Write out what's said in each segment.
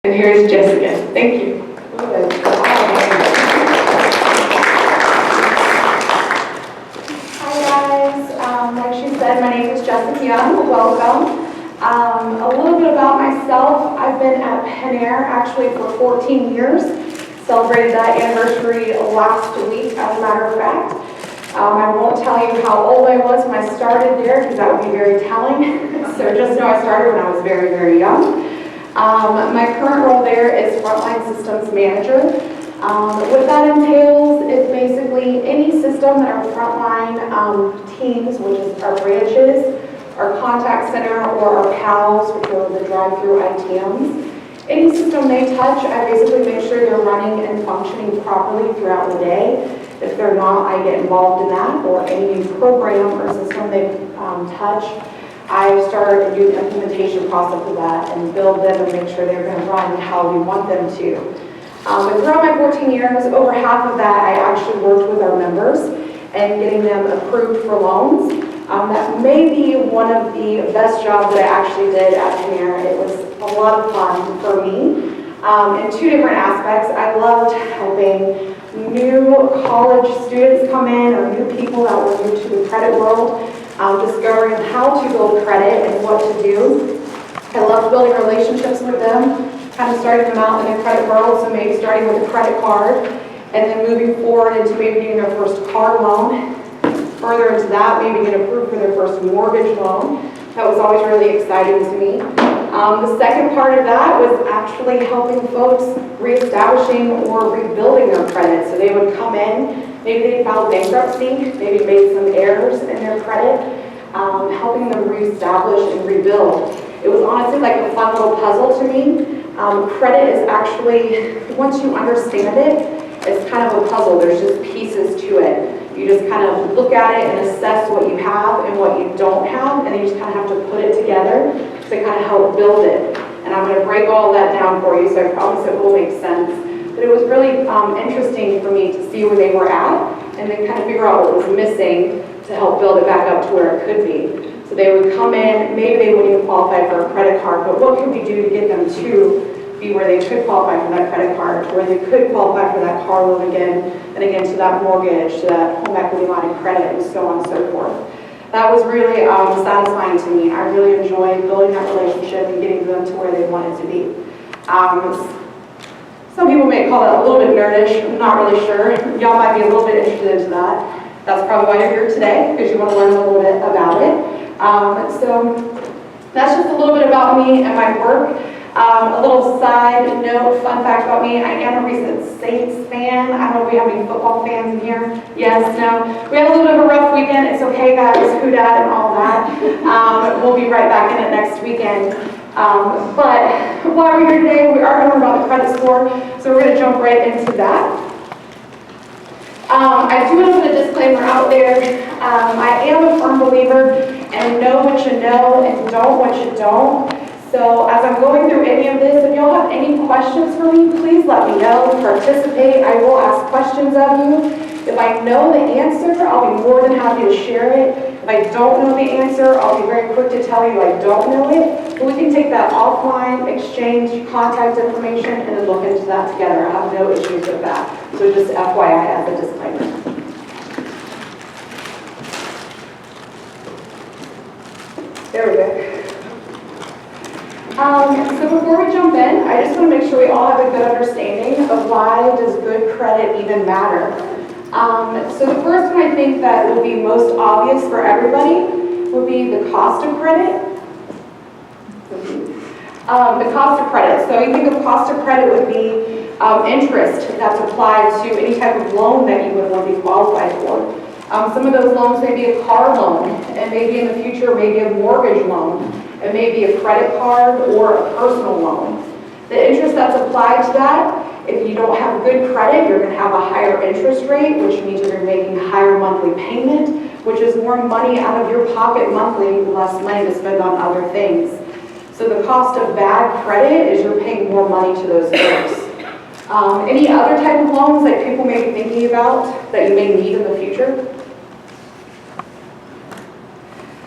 And here's Jess again. Thank you. Hi guys, like she said, my name is Jessica Young. Welcome. A little bit about myself. I've been at Penn Air actually for 14 years. Celebrated that anniversary last week, as a matter of fact. I won't tell you how old I was when I started there because that would be very telling. So just know I started when I was very, very young. My current role there is Frontline Systems Manager. What that entails is basically any system that our frontline teams, which is our branches, our contact center, or our PALs, which are the drive-through ITMs, any system they touch, I basically make sure they're running and functioning properly throughout the day. If they're not, I get involved in that, or any new program or system they touch. I start and do the implementation process of that and build them and make sure they're going to run how we want them to. But throughout my 14 years, over half of that I actually worked with our members and getting them approved for loans. That may be one of the best jobs that I actually did at Penn Air. It was a lot of fun for me in two different aspects. I loved helping new college students come in or new people that were new to the credit world. Discovering how to build credit and what to do. I love building relationships with them, kind of starting them out in the credit world, so maybe starting with a credit card and then moving forward into maybe getting their first car loan. Further into that, maybe get approved for their first mortgage loan. That was always really exciting to me. The second part of that was actually helping folks reestablishing or rebuilding their credit. So they would come in, maybe they filed bankruptcy, maybe made some errors in their credit, helping them reestablish and rebuild. It was honestly like a fun little puzzle to me. Credit is actually, once you understand it, it's kind of a puzzle. There's just pieces to it. You just kind of look at it and assess what you have and what you don't have, and then you just kind of have to put it together to kind of help build it. And I'm going to break all that down for you, so I promise it will make sense. But it was really interesting for me to see where they were at and then kind of figure out what was missing to help build it back up to where it could be. So they would come in, maybe they wouldn't even qualify for a credit card, but what could we do to get them to be where they could qualify for that credit card, where they could qualify for that car loan again, and again to that mortgage, to that home equity line of credit, and so on and so forth. That was really satisfying to me. I really enjoyed building that relationship and getting them to where they wanted to be. Some people may call that a little bit nerdish. I'm not really sure. Y'all might be a little bit interested into that. That's probably why you're here today, because you want to learn a little bit about it. So that's just a little bit about me and my work. A little side note, fun fact about me, I am a recent Saints fan. I don't know if we have any football fans in here. Yes, no. We had a little bit of a rough weekend. It's okay, guys. Who dat and all that. We'll be right back in it next weekend. But while we're here today, we are going to learn about the credit score, so we're going to jump right into that. I do want to put a disclaimer out there. I am a firm believer and know what you know and don't what you don't. So as I'm going through any of this, if y'all have any questions for me, please let me know. Participate. I will ask questions of you. If I know the answer, I'll be more than happy to share it. If I don't know the answer, I'll be very quick to tell you I don't know it. But we can take that offline, exchange contact information, and then look into that together. I have no issues with that. So just FYI as a disclaimer. There we go. So before we jump in, I just want to make sure we all have a good understanding of why does good credit even matter. So the first one I think that will be most obvious for everybody would be the cost of credit. The cost of credit. So you think of cost of credit would be interest that's applied to any type of loan that you would want to be qualified for. Some of those loans may be a car loan, and maybe in the future maybe a mortgage loan. It may be a credit card or a personal loan. The interest that's applied to that, if you don't have good credit, you're going to have a higher interest rate, which means you're making higher monthly payment, which is more money out of your pocket monthly, less money to spend on other things. So the cost of bad credit is you're paying more money to those folks. Any other type of loans that people may be thinking about that you may need in the future?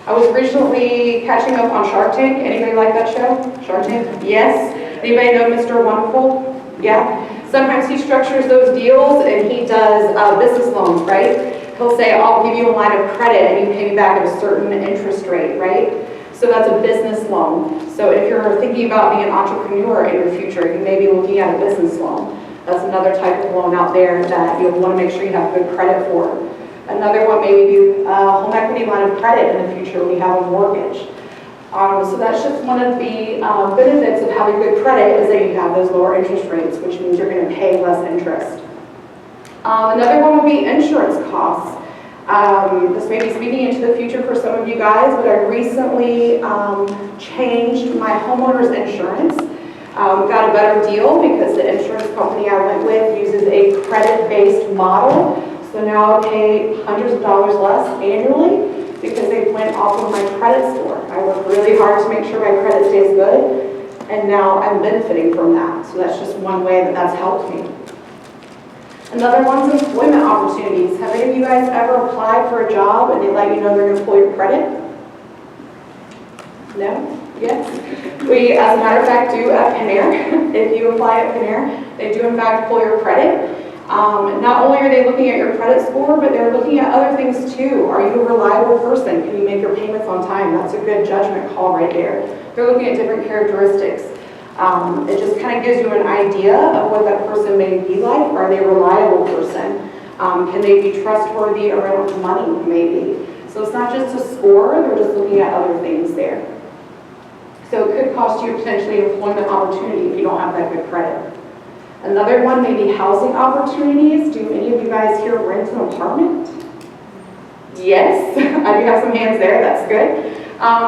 I was recently catching up on Shark Tank. Anybody like that show? Shark Tank? Yes. Anybody know Mr. Wonderful? Yeah? Sometimes he structures those deals and he does business loans, right? He'll say, I'll give you a line of credit and you pay me back at a certain interest rate, right? So that's a business loan. So if you're thinking about being an entrepreneur in your future, you may be looking at a business loan. That's another type of loan out there that you'll want to make sure you have good credit for. Another one may be a home equity line of credit in the future when you have a mortgage. So that's just one of the benefits of having good credit is that you have those lower interest rates, which means you're going to pay less interest. Another one would be insurance costs. This may be speaking into the future for some of you guys, but I recently changed my homeowner's insurance. Got a better deal because the insurance company I went with uses a credit-based model. So now I pay hundreds of dollars less annually because they went off of my credit score. I work really hard to make sure my credit stays good, and now I'm benefiting from that. So that's just one way that that's helped me. Another one's employment opportunities. Have any of you guys ever applied for a job and they let you know they're going to pull your credit? No? Yes? We, as a matter of fact, do at Panair. If you apply at Panair, they do in fact pull your credit. Not only are they looking at your credit score, but they're looking at other things too. Are you a reliable person? Can you make your payments on time? That's a good judgment call right there. They're looking at different characteristics. It just kind of gives you an idea of what that person may be like. Are they a reliable person? Can they be trustworthy around money, maybe? So it's not just a score, they're just looking at other things there. So it could cost you potentially employment opportunity if you don't have that good credit. Another one may be housing opportunities. Do any of you guys here rent an apartment? Yes, I do have some hands there, that's good.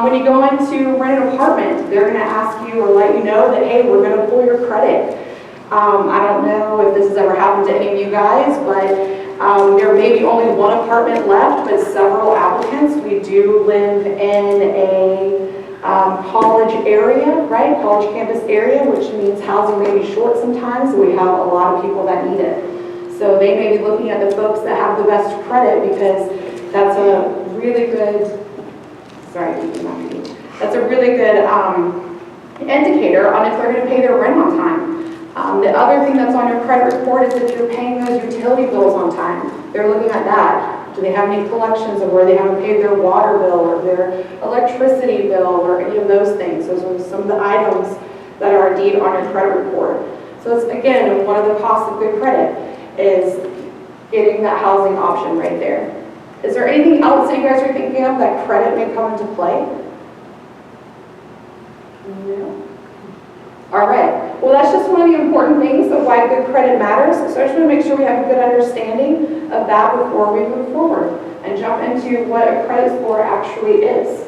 When you go in to rent an apartment, they're going to ask you or let you know that, hey, we're going to pull your credit. I don't know if this has ever happened to any of you guys, but there may be only one apartment left, but several applicants. We do live in a college area, right? College campus area, which means housing may be short sometimes, so we have a lot of people that need it. So they may be looking at the folks that have the best credit because that's a really good, that's a really good indicator on if they're going to pay their rent on time. The other thing that's on your credit report is if you're paying those utility bills on time. They're looking at that. Do they have any collections of where they haven't paid their water bill or their electricity bill or any of those things? Those are some of the items that are indeed on your credit report. So it's, again, one of the costs of good credit is getting that housing option right there. Is there anything else that you guys are thinking of that credit may come into play? No. All right. Well, that's just one of the important things of why good credit matters. So I just want to make sure we have a good understanding of that before we move forward and jump into what a credit score actually is.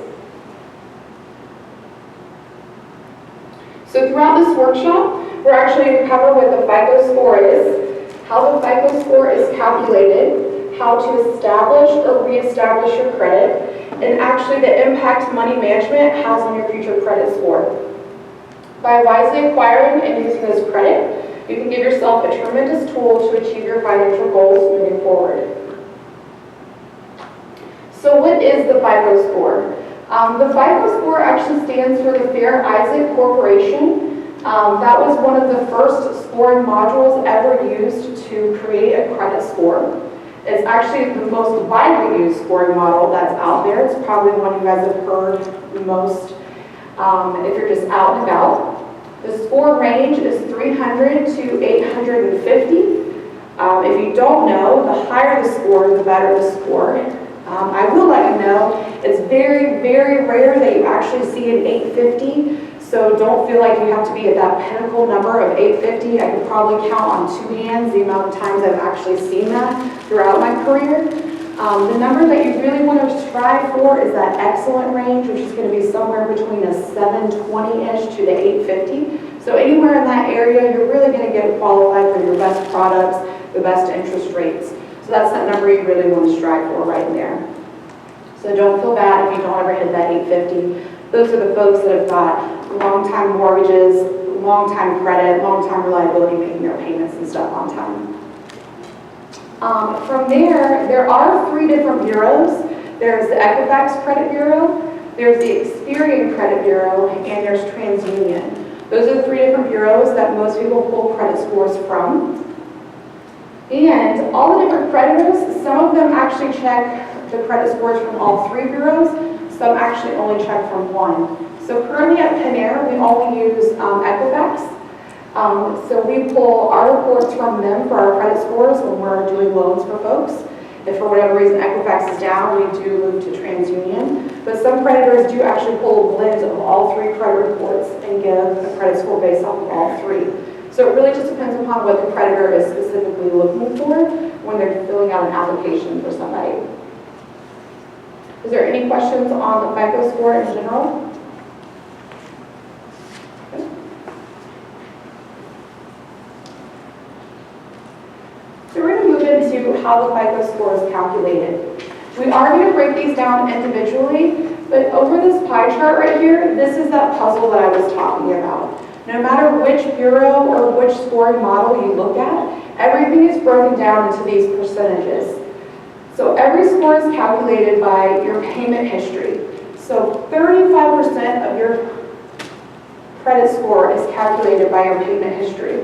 So throughout this workshop, we're actually going to cover what the FICO score is, how the FICO score is calculated, how to establish or reestablish your credit, and actually the impact money management has on your future credit score. By wisely acquiring and using this credit, you can give yourself a tremendous tool to achieve your financial goals moving forward. So what is the FICO score? The FICO score actually stands for the Fair Isaac Corporation. That was one of the first scoring modules ever used to create a credit score. It's actually the most widely used scoring model that's out there. It's probably one you guys have heard most if you're just out and about. The score range is 300 to 850. If you don't know, the higher the score, the better the score. I will let you know, it's very, very rare that you actually see an 850, so don't feel like you have to be at that pinnacle number of 850. I could probably count on two hands the amount of times I've actually seen that throughout my career. The number that you really want to strive for is that excellent range, which is going to be somewhere between a 720-ish to the 850. So anywhere in that area, you're really going to get qualified for your best products, the best interest rates. So that's that number you really want to strive for right in there. So don't feel bad if you don't ever hit that 850. Those are the folks that have got long-time mortgages, long-time credit, long-time reliability, making their payments and stuff on time. From there are three different bureaus. There's the Equifax Credit Bureau, there's the Experian Credit Bureau, and there's TransUnion. Those are the 3 different bureaus that most people pull credit scores from. And all the different creditors, some of them actually check the credit scores from all 3 bureaus, some actually only check from 1. So currently at Panair, we only use Equifax. So we pull our reports from them for our credit scores when we're doing loans for folks. If for whatever reason Equifax is down, we do move to TransUnion. But some creditors do actually pull a blend of all 3 credit reports and give a credit score based off of all 3. So it really just depends upon what the creditor is specifically looking for when they're filling out an application for somebody. Is there any questions on the FICO score in general? Okay. So we're going to move into how the FICO score is calculated. We are going to break these down individually, but over this pie chart right here, this is that puzzle that I was talking about. No matter which bureau or which scoring model you look at, everything is broken down into these percentages. So every score is calculated by your payment history. So 35% of your credit score is calculated by your payment history.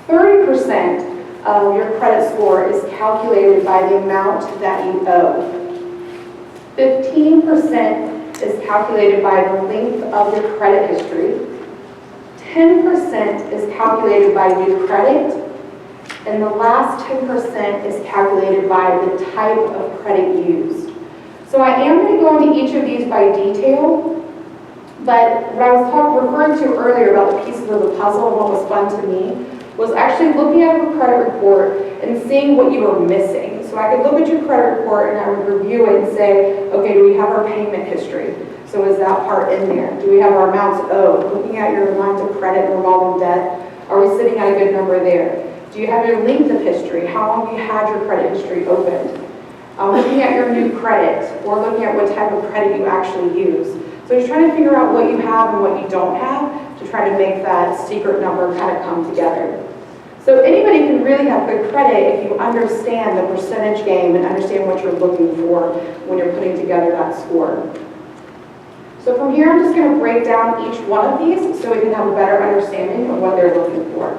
30% of your credit score is calculated by the amount that you owe. 15% is calculated by the length of your credit history. 10% is calculated by new credit, and the last 10% is calculated by the type of credit used. So I am going to go into each of these by detail, but what I was referring to earlier about the pieces of the puzzle and what was fun to me was actually looking at a credit report and seeing what you were missing. So I could look at your credit report and I would review it and say, okay, do we have our payment history? So is that part in there? Do we have our amounts owed? Looking at your lines of credit and revolving debt, are we sitting at a good number there? Do you have your length of history? How long have you had your credit history opened? Looking at your new credit, or looking at what type of credit you actually use. So you're trying to figure out what you have and what you don't have to try to make that secret number kind of come together. So anybody can really have good credit if you understand the percentage game and understand what you're looking for when you're putting together that score. So from here, I'm just going to break down each one of these so we can have a better understanding of what they're looking for.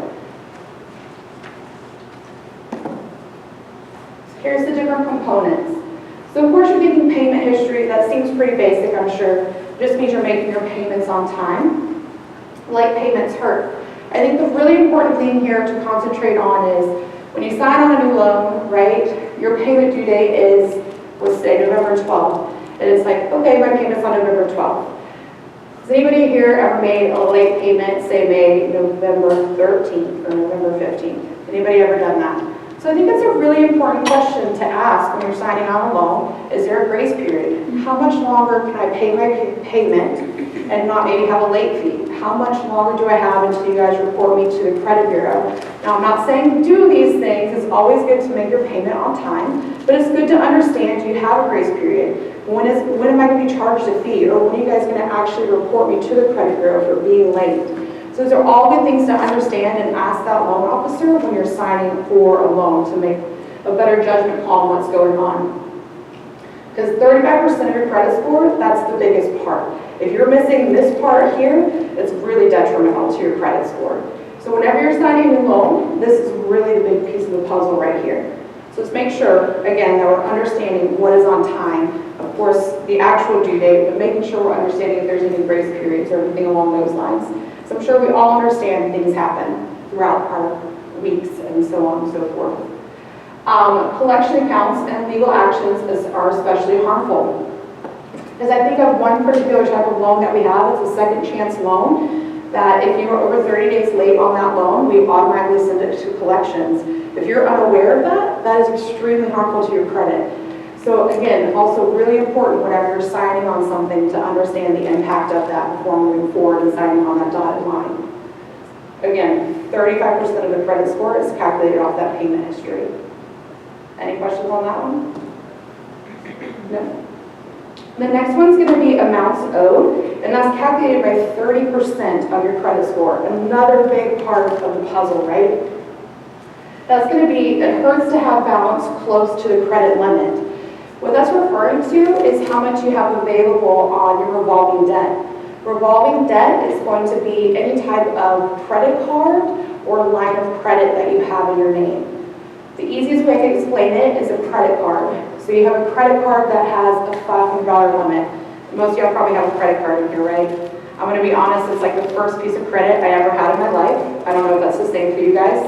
So here's the different components. So of course you're thinking payment history. That seems pretty basic, I'm sure. It just means you're making your payments on time. Late payments hurt. I think the really important thing here to concentrate on is when you sign on a new loan, right, your payment due date is, let's say, November 12th. And it's like, okay, my payment's on November 12th. Has anybody here ever made a late payment, say November 13th or November 15th? Anybody ever done that? So I think that's a really important question to ask when you're signing on a loan. Is there a grace period? How much longer can I pay my payment and not maybe have a late fee? How much longer do I have until you guys report me to the credit bureau? Now, I'm not saying do these things. It's always good to make your payment on time, but it's good to understand, do you have a grace period? When am I going to be charged a fee? Or when are you guys going to actually report me to the credit bureau for being late? So those are all good things to understand and ask that loan officer when you're signing for a loan to make a better judgment call on what's going on. Because 35% of your credit score, that's the biggest part. If you're missing this part here, it's really detrimental to your credit score. So whenever you're signing a loan, this is really the big piece of the puzzle right here. So let's make sure, again, that we're understanding what is on time. Of course, the actual due date, but making sure we're understanding if there's any grace periods or anything along those lines. So I'm sure we all understand things happen throughout our weeks and so on and so forth. Collection accounts and legal actions are especially harmful. Because I think of one particular type of loan that we have, it's a second chance loan, that if you are over 30 days late on that loan, we automatically send it to collections. If you're unaware of that, that is extremely harmful to your credit. So again, also really important whenever you're signing on something to understand the impact of that before moving forward and signing on that dotted line. Again, 35% of the credit score is calculated off that payment history. Any questions on that one? No? The next one's going to be amounts owed, and that's calculated by 30% of your credit score. Another big part of the puzzle, right? That's going to be, it hurts to have balance close to the credit limit. What that's referring to is how much you have available on your revolving debt. Revolving debt is going to be any type of credit card or line of credit that you have in your name. The easiest way I can explain it is a credit card. So you have a credit card that has a $500 limit. Most of y'all probably have a credit card in here, right? I'm going to be honest, it's like the first piece of credit I ever had in my life. I don't know if that's the same for you guys.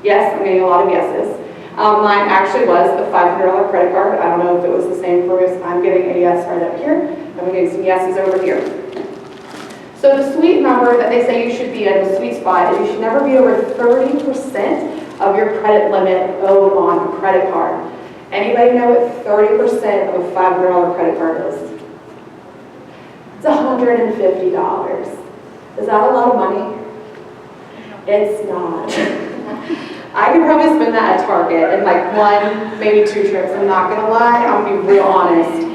Yes, I'm getting a lot of yeses. Mine actually was the $500 credit card. I don't know if it was the same for us. I'm getting a yes right up here. I'm getting some yeses over here. So the sweet number that they say you should be in, the sweet spot, is you should never be over 30% of your credit limit owed on a credit card. Anybody know what 30% of a $500 credit card is? It's $150. Is that a lot of money? It's not. I could probably spend that at Target in like 1, maybe 2 trips. I'm not gonna lie, I'm gonna be real honest.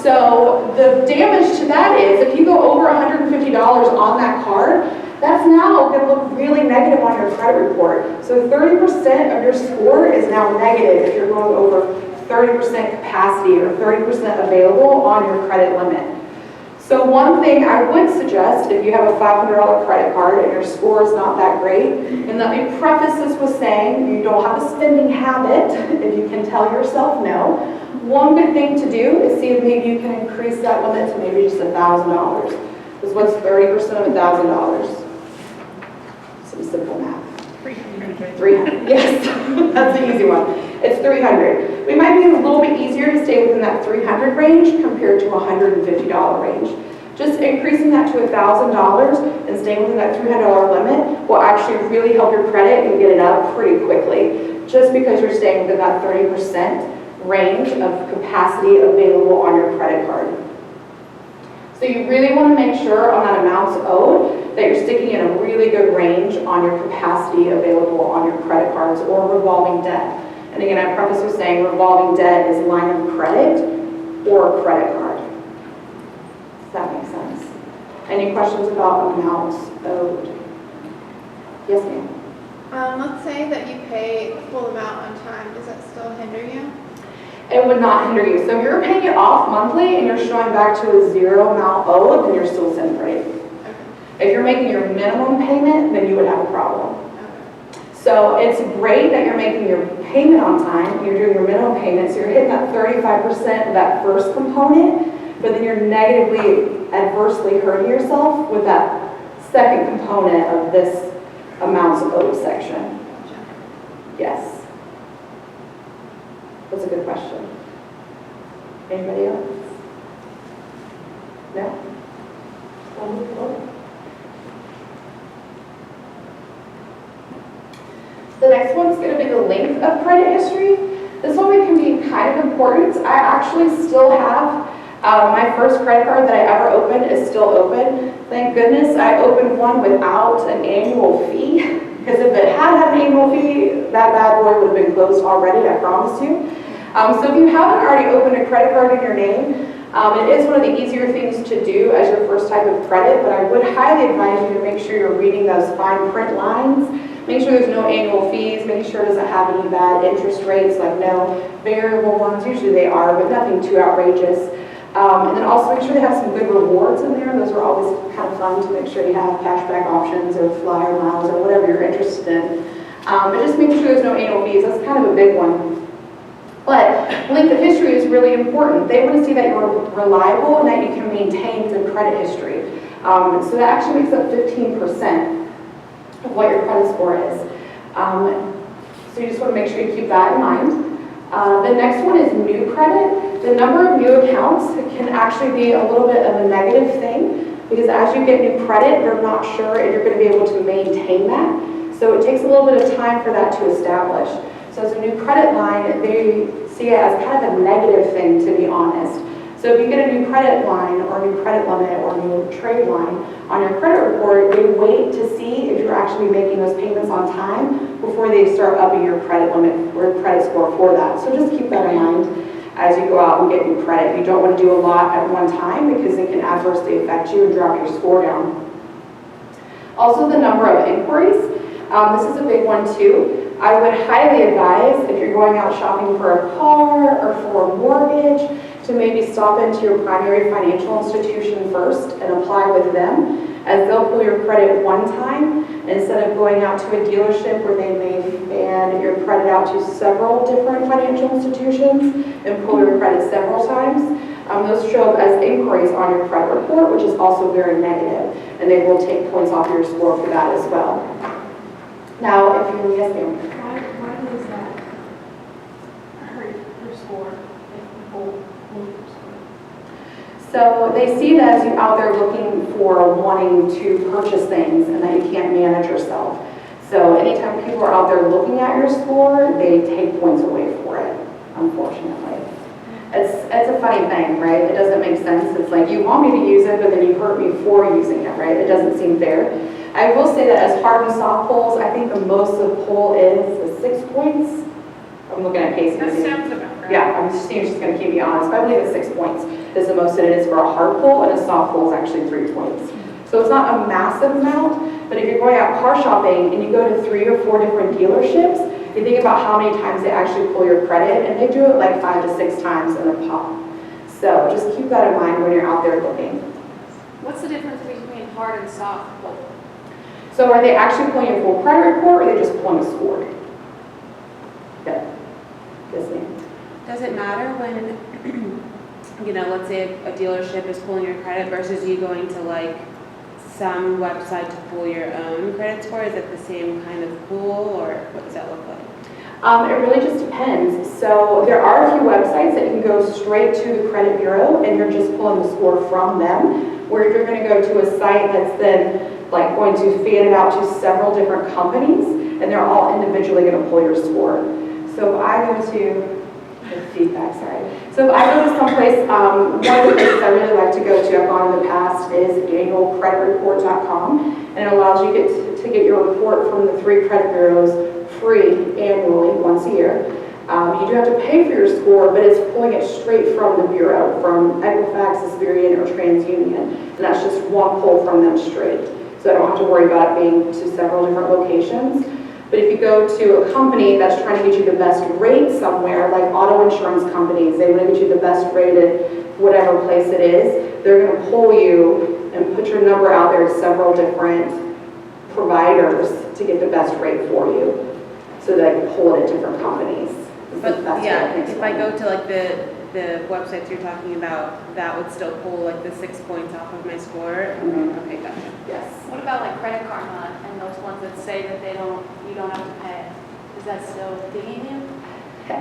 So the damage to that is if you go over $150 on that card, that's now gonna look really negative on your credit report. So 30% of your score is now negative if you're going over 30% capacity or 30% available on your credit limit. So one thing I would suggest, if you have a $500 credit card and your score is not that great, and let me preface this with saying you don't have a spending habit, if you can tell yourself no, one good thing to do is see if maybe you can increase that limit to maybe just $1,000. Because what's 30% of $1,000? Some simple math. 300. Yes, that's the easy one. It's 300. We might be a little bit easier to stay within that 300 range compared to $150 range. Just increasing that to $1,000 and staying within that $300 limit will actually really help your credit and get it up pretty quickly. Just because you're staying within that 30% range of capacity available on your credit card. So you really want to make sure on that amounts owed that you're sticking in a really good range on your capacity available on your credit cards or revolving debt. And again, I preface with saying revolving debt is line of credit or a credit card. Does that make sense? Any questions about amounts owed? Yes, ma'am. Let's say that you pay the full amount on time. Does that still hinder you? It would not hinder you. So if you're paying it off monthly and you're showing back to a 0 amount owed, then you're still sin free. Okay. If you're making your minimum payment, then you would have a problem. Okay. So it's great that you're making your payment on time, you're doing your minimum payment, so you're hitting that 35% of that first component, but then you're negatively, adversely hurting yourself with that second component of this amounts owed section. Yes. That's a good question. Anybody else? No? The next one's going to be the length of credit history. This one can be kind of important. I actually still have my first credit card that I ever opened is still open. Thank goodness I opened one without an annual fee. Because if it had an annual fee, that bad boy would have been closed already, I promise you. So if you haven't already opened a credit card in your name, it is one of the easier things to do as your first type of credit, but I would highly advise you to make sure you're reading those fine print lines. Make sure there's no annual fees, make sure it doesn't have any bad interest rates, like no variable ones. Usually they are, but nothing too outrageous. And then also make sure they have some good rewards in there. Those are always kind of fun to make sure you have cashback options or flyer miles or whatever you're interested in. But just make sure there's no annual fees. That's kind of a big one. But length of history is really important. They want to see that you're reliable and that you can maintain good credit history. So that actually makes up 15% of what your credit score is. So you just want to make sure you keep that in mind. The next one is new credit. The number of new accounts can actually be a little bit of a negative thing because as you get new credit, they're not sure if you're going to be able to maintain that. So it takes a little bit of time for that to establish. So as a new credit line, they see it as kind of a negative thing, to be honest. So if you get a new credit line or a new credit limit or a new trade line on your credit report, they wait to see if you're actually making those payments on time before they start upping your credit limit or credit score for that. So just keep that in mind as you go out and get new credit. You don't want to do a lot at one time because it can adversely affect you and drop your score down. Also the number of inquiries. This is a big one too. I would highly advise if you're going out shopping for a car or for a mortgage to maybe stop into your primary financial institution first and apply with them, as they'll pull your credit one time instead of going out to a dealership where they may fan your credit out to several different financial institutions and pull your credit several times. Those show up as inquiries on your credit report, which is also very negative, and they will take points off your score for that as well. Now, if you, yes ma'am. Why does that hurt your score if people pull your score? So they see that as you out there looking for wanting to purchase things and that you can't manage yourself. So anytime people are out there looking at your score, they take points away for it, unfortunately. It's a funny thing, right? It doesn't make sense. It's like you want me to use it, but then you hurt me for using it, right? It doesn't seem fair. I will say that as hard and soft pulls, I think the most the pull is 6 points. I'm looking at Casey. That sounds about right. Yeah, I'm just going to keep you honest, but I believe it's 6 points is the most that it is for a hard pull, and a soft pull is actually 3 points. So it's not a massive amount, but if you're going out car shopping and you go to 3 or 4 different dealerships, you think about how many times they actually pull your credit, and they do it like 5 to 6 times in a pop. So just keep that in mind when you're out there looking. What's the difference between hard and soft pull? So are they actually pulling your full credit report, or are they just pulling a score? Yeah. Yes, ma'am. Does it matter when, you know, let's say a dealership is pulling your credit versus you going to like some website to pull your own credit score? Is it the same kind of pool, or what does that look like? It really just depends. So there are a few websites that you can go straight to the credit bureau and you're just pulling the score from them, where if you're going to go to a site that's then like going to fan it out to several different companies, and they're all individually going to pull your score. So if I go to feedback, sorry. So if I go to someplace, one of the places I really like to go to, I've gone in the past, is annualcreditreport.com, and it allows you to get your report from the 3 credit bureaus free annually, once a year. You do have to pay for your score, but it's pulling it straight from the bureau, from Equifax, Experian, or TransUnion, and that's just one pull from them straight. So I don't have to worry about it being to several different locations. But if you go to a company that's trying to get you the best rate somewhere, like auto insurance companies, they want to get you the best rate at whatever place it is, they're going to pull you and put your number out there to several different providers to get the best rate for you, so that I can pull it at different companies. But That's yeah, what if I go to like the websites you're talking about, that would still pull like the 6 points off of my score? Mhm. Okay, gotcha. Yes. What about like Credit Karma and those ones that say that you don't have to pay? Is that still digging you?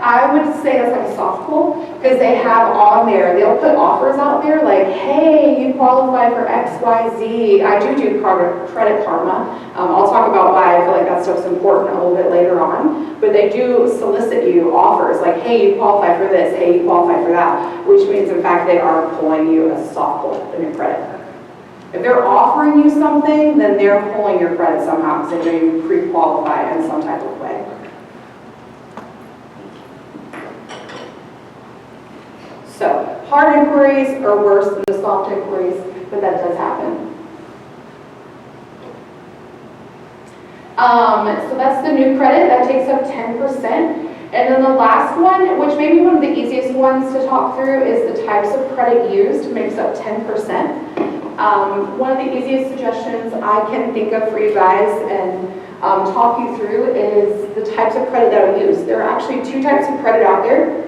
I would say that's like a soft pull, because they have on there, they'll put offers out there like, hey, you qualify for X, Y, Z. I do Credit Karma. I'll talk about why I feel like that stuff's important a little bit later on. But they do solicit you offers like, hey, you qualify for this, hey, you qualify for that, which means in fact they are pulling you a soft pull in your credit. If they're offering you something, then they're pulling your credit somehow, because they know you pre-qualify in some type of way. So, hard inquiries are worse than the soft inquiries, but that does happen. So that's the new credit, that takes up 10%. And then the last one, which may be one of the easiest ones to talk through, is the types of credit used, makes up 10%. One of the easiest suggestions I can think of for you guys and talk you through is the types of credit that are used. There are actually 2 types of credit out there.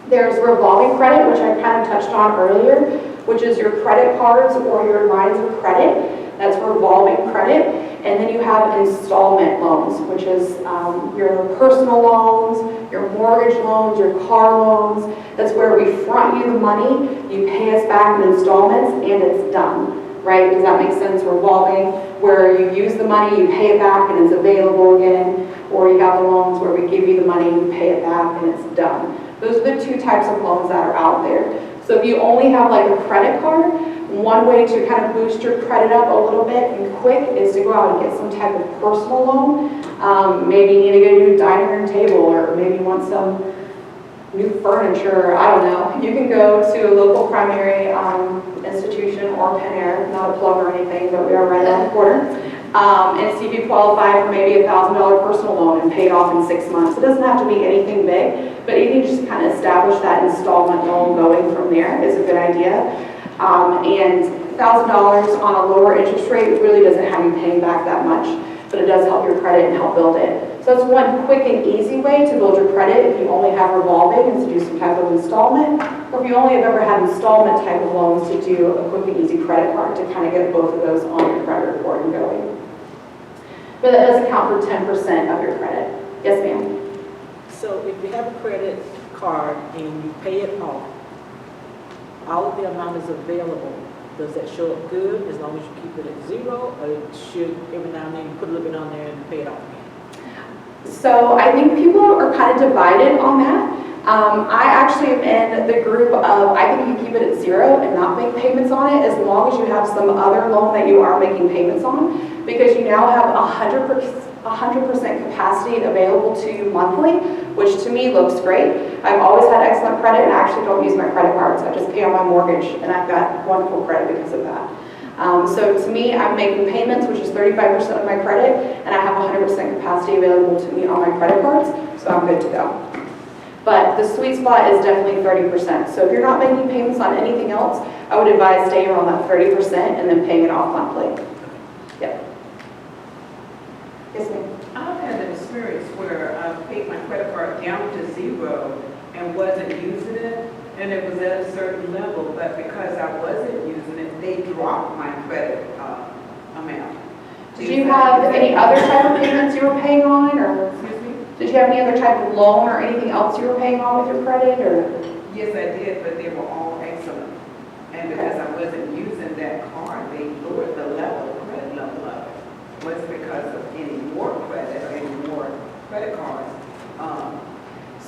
There's revolving credit, which I kind of touched on earlier, which is your credit cards or your lines of credit. That's revolving credit. And then you have installment loans, which is your personal loans, your mortgage loans, your car loans. That's where we front you the money, you pay us back in installments, and it's done, right? Does that make sense? Revolving, where you use the money, you pay it back, and it's available again. Or you got the loans where we give you the money, you pay it back, and it's done. Those are the 2 types of loans that are out there. So if you only have like a credit card, one way to kind of boost your credit up a little bit and quick is to go out and get some type of personal loan. Maybe you need to get a new dining room table, or maybe you want some new furniture, I don't know. You can go to a local primary institution or Pen Air, not a plug or anything, but we are right around the corner. and see if you qualify for maybe $1,000 personal loan and pay it off in 6 months. It doesn't have to be anything big, but even just kind of establish that installment loan going from there is a good idea. And $1,000 on a lower interest rate really doesn't have you paying back that much, but it does help your credit and help build it. So that's one quick and easy way to build your credit if you only have revolving and to do some type of installment, or if you only have ever had installment type of loans to do a quick and easy credit card to kind of get both of those on your credit report and going. But that does account for 10% of your credit. Yes, ma'am? So if you have a credit card and you pay it off, all of the amount is available. Does that show up good as long as you keep it at zero, or should every now and then you put a little bit on there and pay it off again? So I think people are kind of divided on that. I actually am in the group of, I think you keep it at zero and not make payments on it as long as you have some other loan that you are making payments on, because you now have 100% capacity available to you monthly, which to me looks great. I've always had excellent credit and I actually don't use my credit cards. I just pay on my mortgage and I've got wonderful credit because of that. So to me, I'm making payments, which is 35% of my credit, and I have 100% capacity available to me on my credit cards, so I'm good to go. But the sweet spot is definitely 30%. So if you're not making payments on anything else, I would advise staying around that 30% and then paying it off monthly. Yep. Yes, ma'am. I've had an experience where I paid my credit card down to zero and wasn't using it, and it was at a certain level, but because I wasn't using it, they dropped my credit amount. Did you have any other type of payments you were paying on, or Excuse me? did you have any other type of loan or anything else you were paying on with your credit, or? Yes, I did, but they were all excellent. And because I wasn't using that card, they lowered the level, credit level of it. Was because of any more credit or any more credit cards.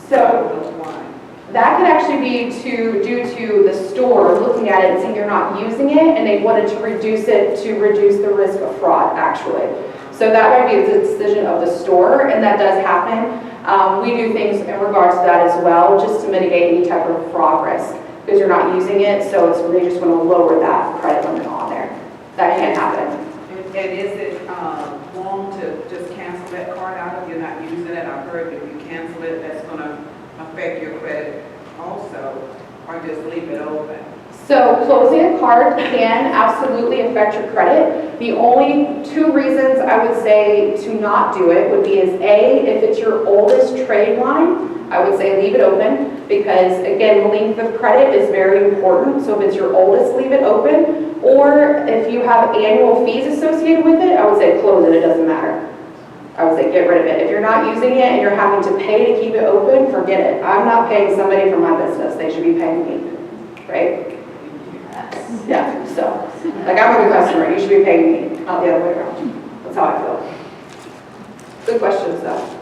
So I don't know why. that could actually be due to the store looking at it and seeing you're not using it, and they wanted to reduce it to reduce the risk of fraud, actually. So that might be a decision of the store, and that does happen. We do things in regards to that as well, just to mitigate any type of fraud risk, because you're not using it, so it's really just going to lower that credit limit on there. That can happen. And is it wrong to just cancel that card out if you're not using it? I've heard if you cancel it, that's going to affect your credit also, or just leave it open. So closing a card can absolutely affect your credit. The only two reasons I would say to not do it would be is A, if it's your oldest trade line, I would say leave it open, because again, length of credit is very important. So if it's your oldest, leave it open. Or if you have annual fees associated with it, I would say close it, it doesn't matter. I would say get rid of it. If you're not using it and you're having to pay to keep it open, forget it. I'm not paying somebody for my business. They should be paying me, right? Yeah, so, like, I'm a good customer, you should be paying me, not the other way around. That's how I feel. Good questions, though.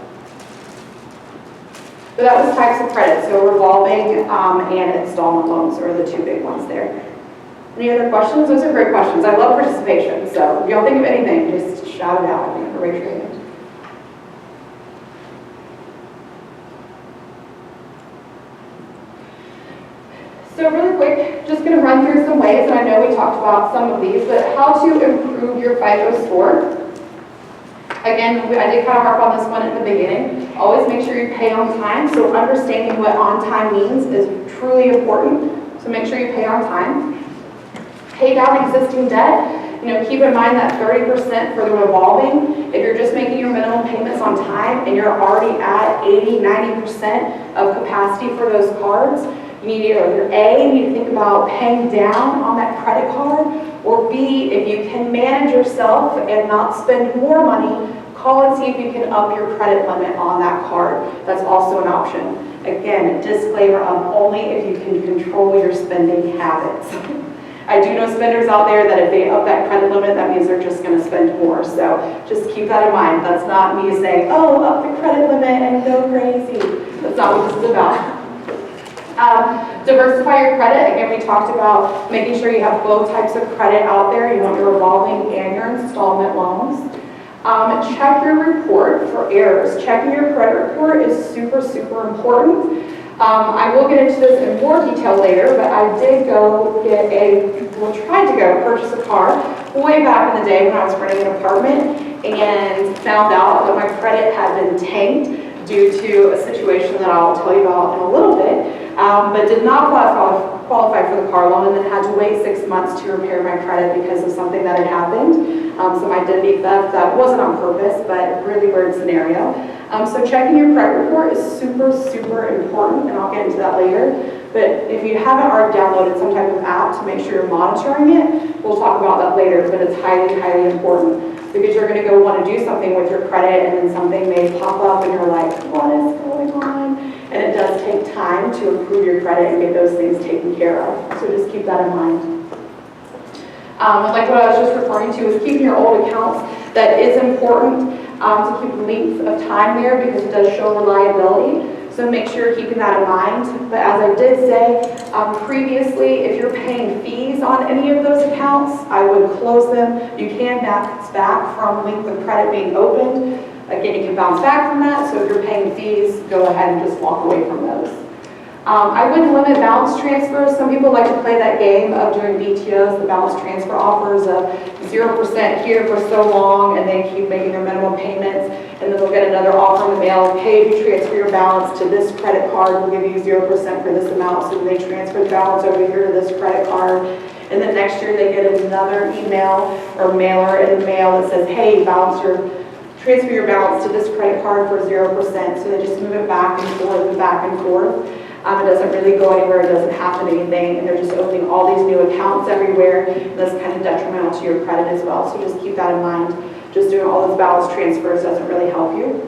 But that was types of credit, so revolving and installment loans are the two big ones there. Any other questions? Those are great questions. I love participation, so if y'all think of anything, just shout it out or raise your hand. So really quick, just going to run through some ways, and I know we talked about some of these, but how to improve your FICO score. Again, I did kind of harp on this one at the beginning. Always make sure you pay on time. So understanding what on time means is truly important. So make sure you pay on time. Pay down existing debt. Keep in mind that 30% for the revolving. If you're just making your minimum payments on time and you're already at 80, 90% of capacity for those cards, you need to either A, you need to think about paying down on that credit card, or B, if you can manage yourself and not spend more money, call and see if you can up your credit limit on that card. That's also an option. Again, disclaimer of only if you can control your spending habits. I do know spenders out there that if they up that credit limit, that means they're just going to spend more. So just keep that in mind. That's not me saying, oh, up the credit limit and go crazy. That's not what this is about. Diversify your credit. Again, we talked about making sure you have both types of credit out there. You want your revolving and your installment loans. Check your report for errors. Checking your credit report is super, super important. I will get into this in more detail later, but I did tried to go purchase a car way back in the day when I was renting an apartment and found out that my credit had been tanked due to a situation that I'll tell you about in a little bit, but did not qualify for the car loan and then had to wait 6 months to repair my credit because of something that had happened. Some identity theft that wasn't on purpose, but really weird scenario. So checking your credit report is super, super important, and I'll get into that later. But if you haven't already downloaded some type of app to make sure you're monitoring it, we'll talk about that later, but it's highly, highly important because you're gonna go want to do something with your credit and then something may pop up and you're like, what is going on? And it does take time to improve your credit and get those things taken care of. So just keep that in mind. Like what I was just referring to is keeping your old accounts. That is important to keep length of time there because it does show reliability. So make sure you're keeping that in mind. But as I did say previously, if you're paying fees on any of those accounts, I would close them. You can bounce back from length of credit being opened. Again, you can bounce back from that. So if you're paying fees, go ahead and just walk away from those. I wouldn't limit balance transfers. Some people like to play that game of doing BTOs, the balance transfer offers of 0% here for so long, and they keep making their minimum payments, and then they'll get another offer in the mail. Hey, if you transfer your balance to this credit card, we'll give you 0% for this amount. So they transfer the balance over here to this credit card, and then next year they get another email or mailer in the mail that says, hey, transfer your balance to this credit card for 0%. So they just move it back and forth and back and forth. It doesn't really go anywhere, it doesn't happen anything, and they're just opening all these new accounts everywhere. That's kind of detrimental to your credit as well, so just keep that in mind. Just doing all those balance transfers doesn't really help you.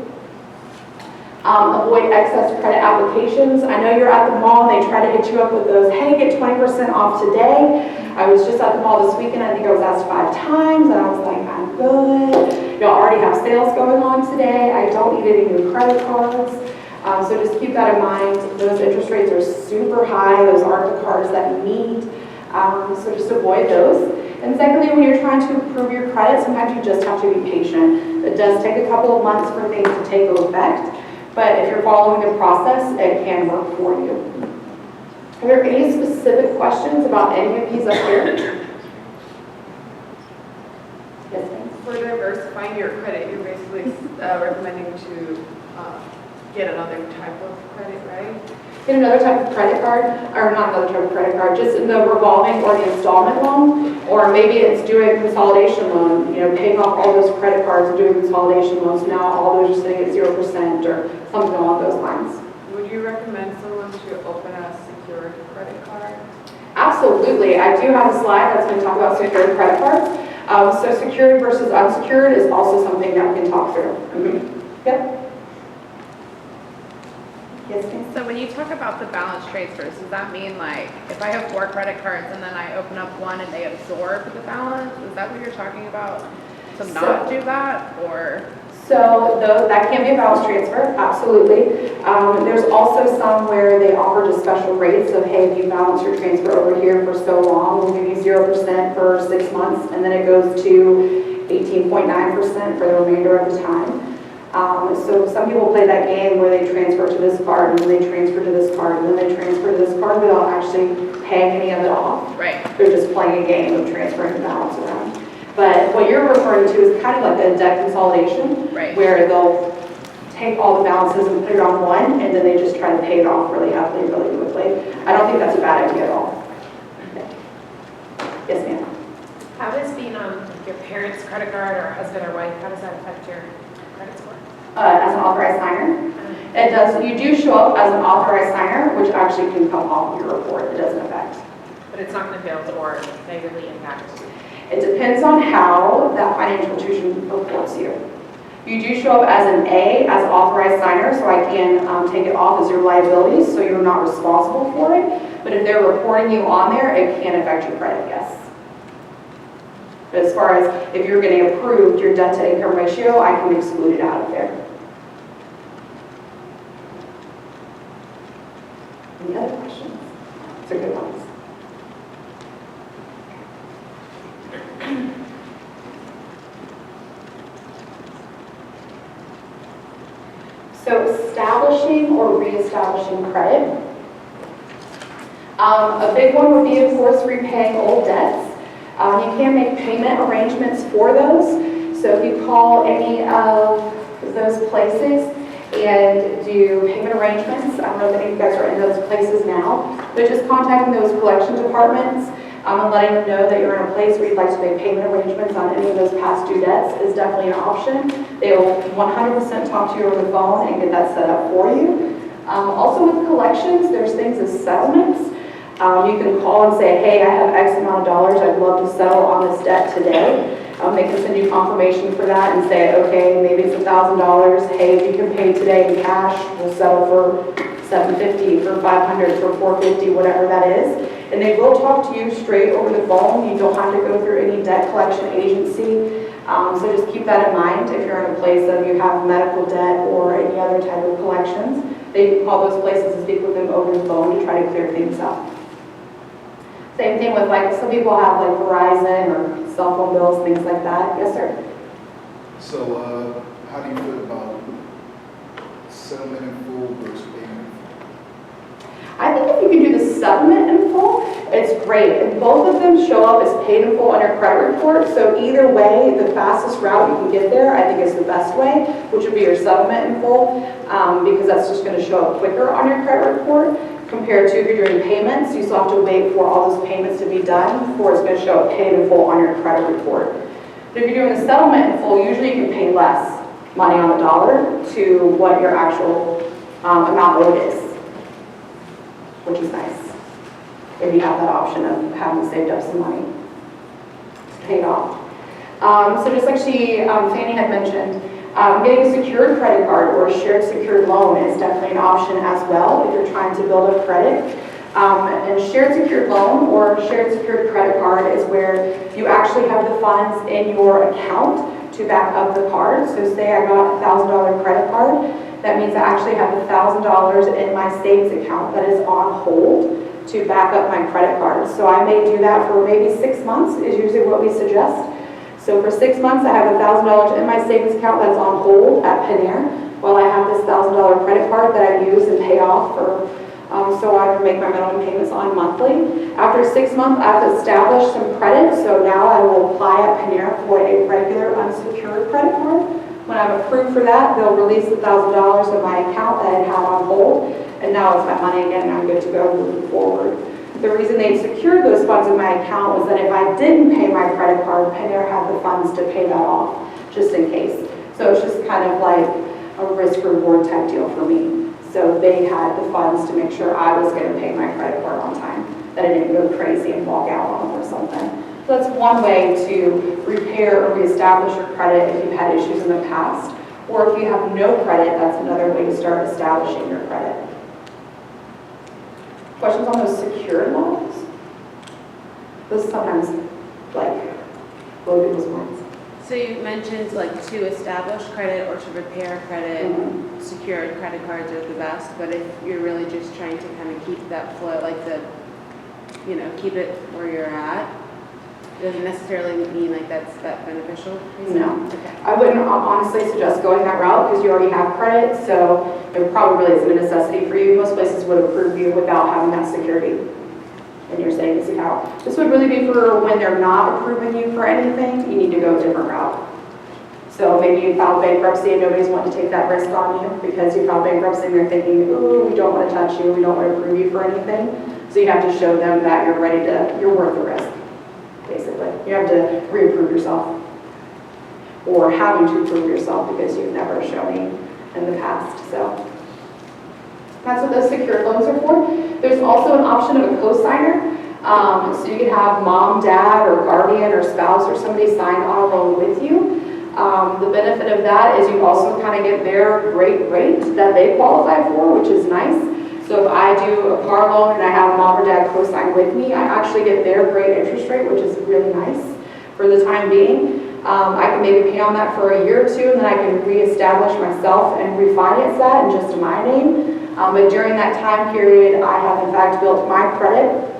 Avoid excess credit applications. I know you're at the mall and they try to hit you up with those, hey, get 20% off today. I was just at the mall this weekend, I think I was asked 5 times, and I was like, I'm good. Y'all already have sales going on today. I don't need any new credit cards. So just keep that in mind. Those interest rates are super high. Those aren't the cards that you need. So just avoid those. And secondly, when you're trying to improve your credit, sometimes you just have to be patient. It does take a couple of months for things to take effect, but if you're following the process, it can work for you. Are there any specific questions about any of these up here? Yes, ma'am. For diversifying your credit, you're basically recommending to get another type of credit, right? Get another type of credit card, or not another type of credit card, just in the revolving or the installment loan, or maybe it's doing a consolidation loan, paying off all those credit cards and doing consolidation loans. Now all those are sitting at 0% or something along those lines. Would you recommend someone to open a secured credit card? Absolutely. I do have a slide that's going to talk about secured credit cards. So secured versus unsecured is also something that we can talk through. Yep. Yes, ma'am. So when you talk about the balance transfers, does that mean like if I have 4 credit cards and then I open up one and they absorb the balance? Is that what you're talking about? To not do that, or? So that can be a balance transfer, absolutely. There's also some where they offer just special rates of, hey, if you balance your transfer over here for so long, we'll give you 0% for 6 months, and then it goes to 18.9% for the remainder of the time. So some people play that game where they transfer to this card, and then they transfer to this card, and then they transfer to this card without actually paying any of it off. Right. They're just playing a game of transferring the balance around. But what you're referring to is kind of like a debt consolidation, Right. where they'll take all the balances and put it on one, and then they just try to pay it off really happily, really quickly. I don't think that's a bad idea at all. Okay. Yes, ma'am. How does being on your parents' credit card or husband or wife, how does that affect your credit score? As an authorized signer, it does. You do show up as an authorized signer, which actually can come off your report. It doesn't affect. But it's not going to build or negatively impact. It depends on how that financial institution reports you. You do show up as an A, as an authorized signer, so I can take it off as your liabilities, so you're not responsible for it. But if they're reporting you on there, it can affect your credit, yes. But as far as if you're getting approved, your debt to income ratio, I can exclude it out of there. Any other questions? Those are good ones. So establishing or reestablishing credit. A big one would be, of course, repaying old debts. You can make payment arrangements for those. So if you call any of those places and do payment arrangements, I don't know if any of you guys are in those places now, but just contacting those collection departments and letting them know that you're in a place where you'd like to make payment arrangements on any of those past due debts is definitely an option. They will 100% talk to you over the phone and get that set up for you. Also with collections, there's things as settlements. You can call and say, hey, I have X amount of dollars, I'd love to settle on this debt today. They can send you confirmation for that and say, okay, maybe it's $1,000. Hey, if you can pay today in cash, we'll settle for $750, for $500, for $450, whatever that is. And they will talk to you straight over the phone. You don't have to go through any debt collection agency. So just keep that in mind if you're in a place that you have medical debt or any other type of collections. They can call those places and speak with them over the phone to try to clear things up. Same thing with like, some people have like Verizon or cell phone bills, things like that. Yes, sir? So how do you feel about settlement in full versus payment? I think if you can do the settlement in full, it's great. And both of them show up as paid in full on your credit report. So either way, the fastest route you can get there, I think is the best way, which would be your settlement in full, because that's just going to show up quicker on your credit report. Compared to if you're doing payments, you still have to wait for all those payments to be done before it's going to show up paid in full on your credit report. But if you're doing the settlement in full, usually you can pay less money on the dollar to what your actual amount owed is, which is nice. If you have that option of having saved up some money to pay it off. So just like Fanny had mentioned, getting a secured credit card or a shared secured loan is definitely an option as well if you're trying to build up credit. And shared secured loan or shared secured credit card is where you actually have the funds in your account to back up the card. So say I got a $1,000 credit card, that means I actually have $1,000 in my savings account that is on hold to back up my credit card. So I may do that for maybe 6 months is usually what we suggest. So for 6 months, I have $1,000 in my savings account that's on hold at Panair, while I have this $1,000 credit card that I use and pay off for, so I can make my minimum payments on monthly. After 6 months, I've established some credit, so now I will apply at Panair for a regular unsecured credit card. When I'm approved for that, they'll release the $1,000 of my account that I had on hold, and now it's my money again, and I'm good to go moving forward. The reason they secured those funds in my account was that if I didn't pay my credit card, Panair had the funds to pay that off, just in case. So it's just kind of like a risk-reward type deal for me. So they had the funds to make sure I was going to pay my credit card on time, that I didn't go crazy and walk out on them or something. So that's one way to repair or reestablish your credit if you've had issues in the past. Or if you have no credit, that's another way to start establishing your credit. Questions on those secured loans? Those sometimes, like, blow people's minds. So you mentioned like to establish credit or to repair credit, secured credit cards are the best, but if you're really just trying to kind of keep that flow, like keep it where you're at, doesn't necessarily mean like that's that beneficial? No. Okay. I wouldn't honestly suggest going that route because you already have credit, so it probably really isn't a necessity for you. Most places would approve you without having that security in your savings account. This would really be for when they're not approving you for anything, you need to go a different route. So maybe you filed bankruptcy and nobody's wanting to take that risk on you because you filed bankruptcy and they're thinking, ooh, we don't want to touch you, we don't want to approve you for anything. So you have to show them that you're ready to, you're worth the risk. Basically, you have to reapprove yourself or having to prove yourself because you've never shown me in the past. So that's what those secured loans are for. There's also an option of a co-signer. So you can have mom, dad, or guardian or spouse or somebody sign on a loan with you. The benefit of that is you also kind of get their great rate that they qualify for, which is nice. So if I do a car loan and I have mom or dad co-sign with me, I actually get their great interest rate, which is really nice for the time being. I can maybe pay on that for a year or two, and then I can reestablish myself and refinance that in just my name. But during that time period, I have in fact built my credit,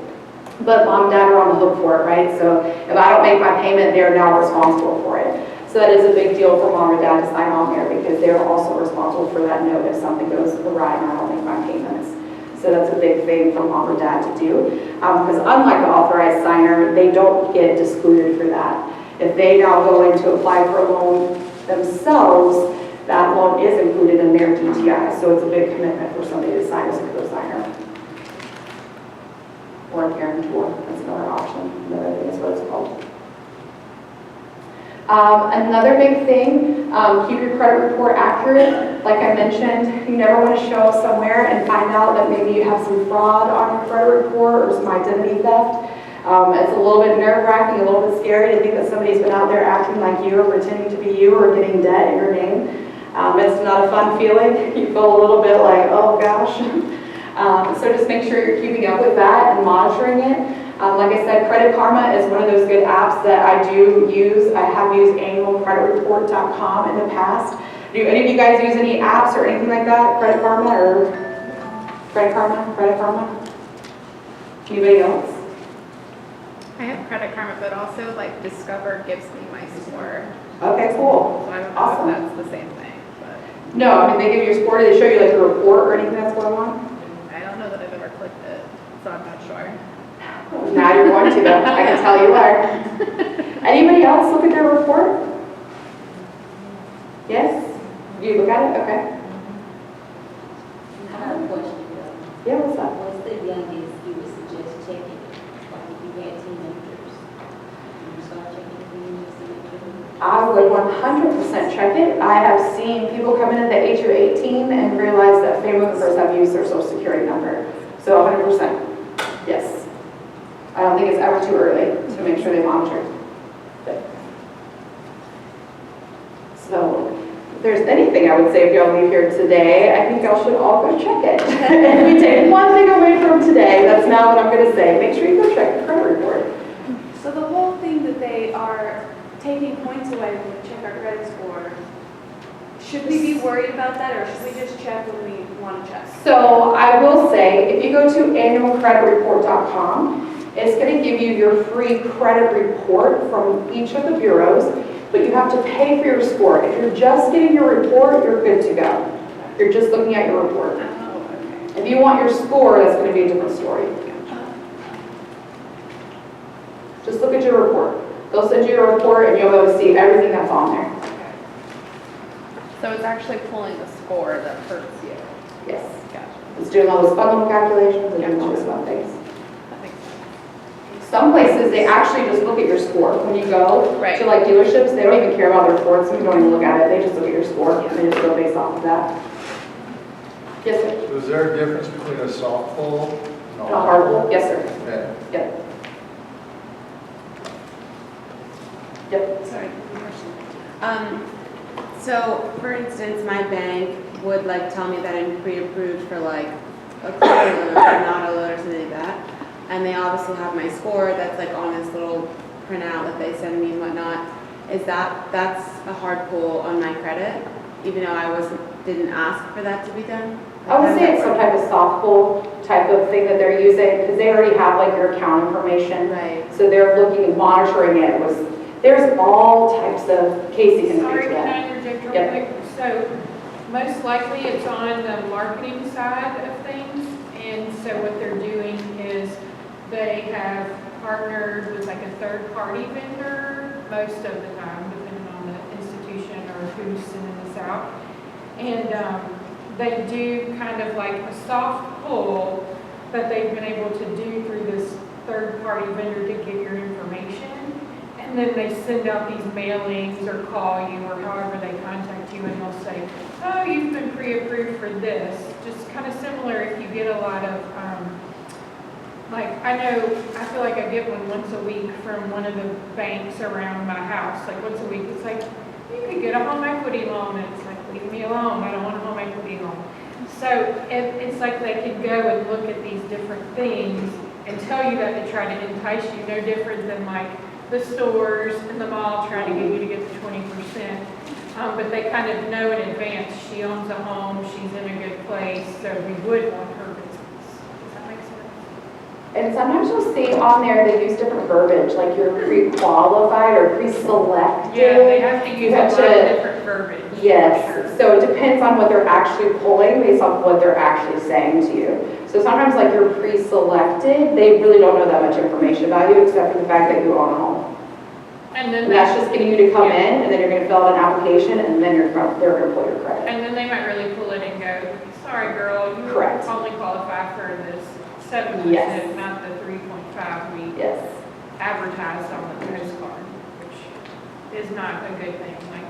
but mom and dad are on the hook for it, right? So if I don't make my payment, they're now responsible for it. So that is a big deal for mom or dad to sign on there because they're also responsible for that note if something goes awry and I don't make my payments. So that's a big thing for mom or dad to do. Because unlike the authorized signer, they don't get excluded for that. If they now go in to apply for a loan themselves, that loan is included in their DTI. So it's a big commitment for somebody to sign as a co-signer. Or a guarantor, that's another option. Another thing is what it's called. Another big thing, keep your credit report accurate. Like I mentioned, you never want to show up somewhere and find out that maybe you have some fraud on your credit report or some identity theft. It's a little bit nerve-wracking, a little bit scary to think that somebody's been out there acting like you or pretending to be you or getting debt in your name. It's not a fun feeling. You feel a little bit like, oh gosh. So just make sure you're keeping up with that and monitoring it. Like I said, Credit Karma is one of those good apps that I do use. I have used annualcreditreport.com in the past. Do any of you guys use any apps or anything like that? Credit Karma or Credit Karma? Credit Karma? Anybody else? I have Credit Karma, but also like Discover gives me my score. Okay, cool. So I don't know Awesome. if that's the same thing, but No, I mean, they give you your score. Do they show you like a report or anything that's going on? I don't know that I've ever clicked it, so I'm not sure. Now you're going to, though. I can tell you are. Anybody else look at their report? Yes? You look at it? Okay. I have a question. Yeah, what's up? What's the youngest you would suggest checking? Like if you had teenagers, you start checking the teenagers? I would 100% check it. I have seen people come in at the age of 18 and realize that family members have used their social security number. So 100%. Yes. I don't think it's ever too early to make sure they monitor. So if there's anything I would say if y'all leave here today, I think y'all should all go check it. If we take one thing away from today, that's now what I'm going to say. Make sure you go check the credit report. So the whole thing that they are taking points away when we check our credit score, should we be worried about that, or should we just check when we want to check? So I will say, if you go to annualcreditreport.com, it's going to give you your free credit report from each of the bureaus, but you have to pay for your score. If you're just getting your report, you're good to go. You're just looking at your report. Oh, okay. If you want your score, that's going to be a different story. Just look at your report. They'll send you your report and you'll be able to see everything that's on there. Okay. So it's actually pulling the score that hurts you. Yes. Gotcha. It's doing all those fun little calculations and doing all those fun things. That makes sense. Some places, they actually just look at your score. When you go Right. to like dealerships, they don't even care about the reports. Some don't even look at it. They just look at your score and they just go based off of that. Yes, sir. So is there a difference between a soft pull and A hard pull? Yes, sir. Okay. Yep. Yep. Sorry, so for instance, my bank would like tell me that I'm pre-approved for like a car loan or an auto loan or something like that. And they obviously have my score that's like on this little printout that they send me and whatnot. That's a hard pull on my credit, even though I didn't ask for that to be done? I would say it's some type of soft pull type of thing that they're using because they already have like your account information. Right. So they're looking and monitoring it. There's all types of cases in Sorry, to can that. I interject real Yep. quick? So most likely it's on the marketing side of things. And so what they're doing is they have partnered with like a third-party vendor most of the time, depending on the institution or who's sending this out. And they do kind of like a soft pull that they've been able to do through this third-party vendor to get your information. And then they send out these mailings or call you or however they contact you and they'll say, oh, you've been pre-approved for this. Just kind of similar if you get a lot of, like I feel like I get one once a week from one of the banks around my house. Like once a week, it's like, you could get a home equity loan. And it's like, leave me alone. I don't want a home equity loan. So it's like they can go and look at these different things and tell you that to try to entice you. No different than like the stores and the mall trying to get you to get the 20%. But they kind of know in advance she owns a home, she's in a good place, so we would want her business. Does that make sense? And sometimes you'll see on there, they use different verbiage, like you're pre-qualified or pre-selected. Yeah, they have to You use a have lot of to- different verbiage. Yes, Sure. so it depends on what they're actually pulling based on what they're actually saying to you. So sometimes like you're pre-selected, they really don't know that much information about you except for the fact that you own a home. And then And that's just getting you to come in, and then you're gonna fill out an application, and then they're gonna pull your credit. And then they might really pull it and go, sorry, girl, you Correct. only qualify for this 7%, Yes. not the 3.5 we Yes. advertised on the postcard, which is not a good thing. Like,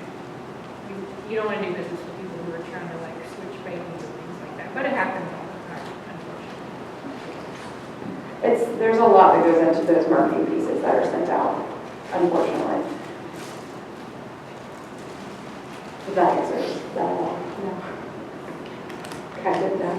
you don't want to do business with people who are trying to like switch babies and things like that, but it happens all the time, unfortunately. There's a lot that goes into those marketing pieces that are sent out, unfortunately. If that answers that at all? No. Kind of that.